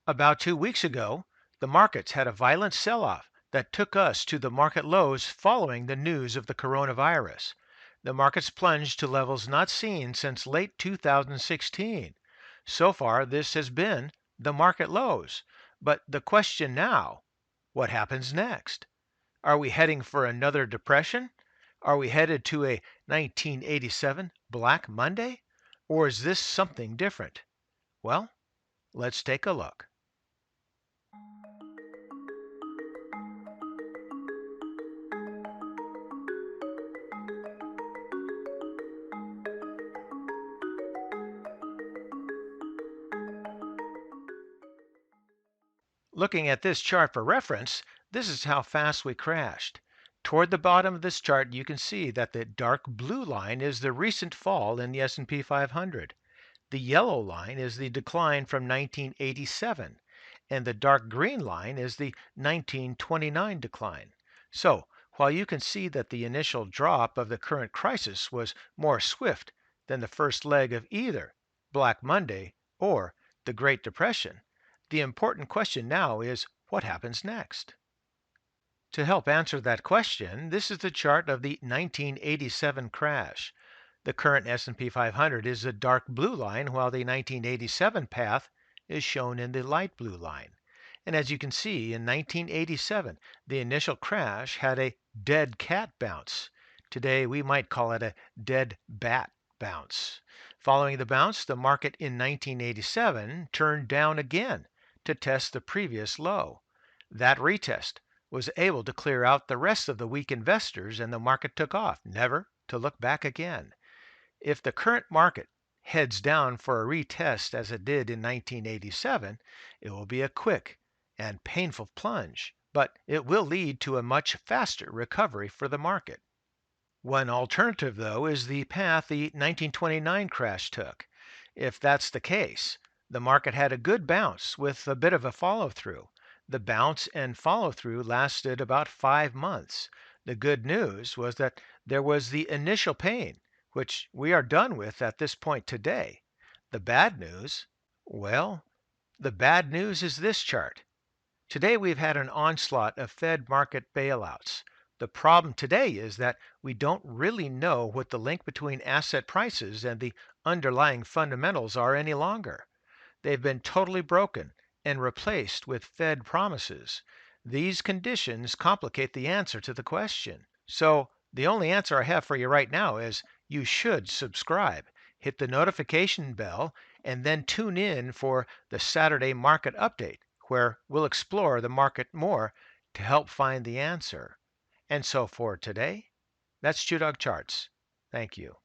About 2 weeks ago, the markets had a violent sell off that took us to the market lows following the news of the coronavirus. The markets plunged to levels not seen since late 2016. So far, this has been the market lows. But the question now, what happens next? Are we heading for another depression? Are we headed to a 1987 Black Monday? Or is this something different? Well, let's take a look. Looking at this chart for reference, this is how fast we crashed. Toward the bottom of this chart, you can see that the dark blue line is the recent fall in the S&P 500. The yellow line is the decline from 1987, and the dark green line is the 1929 decline. So, while you can see that the initial drop of the current crisis was more swift than the first leg of either Black Monday or the Great Depression, the important question now is what happens next? To help answer that question, this is the chart of the 1987 crash. The current S&P 500 is the dark blue line while the 1987 path is shown in the light blue line. And as you can see, in 1987, the initial crash had a dead cat bounce. Today, we might call it a dead bat bounce. Following the bounce, the market in 1987 turned down again to test the previous low. That retest was able to clear out the rest of the weak investors and the market took off, never to look back again. If the current market heads down for a retest as it did in 1987, it will be a quick and painful plunge, but it will lead to a much faster recovery for the market. One alternative, though, is the path the 1929 crash took. If that's the case, the market had a good bounce with a bit of a follow through. The bounce and follow through lasted about 5 months. The good news was that there was the initial pain, which we are done with at this point today. The bad news, well, the bad news is this chart. Today we've had an onslaught of Fed market bailouts. The problem today is that we don't really know what the link between asset prices and the underlying fundamentals are any longer. They've been totally broken and replaced with Fed promises. These conditions complicate the answer to the question. So, the only answer I have for you right now is you should subscribe. Hit the notification bell and then tune in for the Saturday market update, where we'll explore the market more to help find the answer. And so for today, that's ChewDog Charts. Thank you.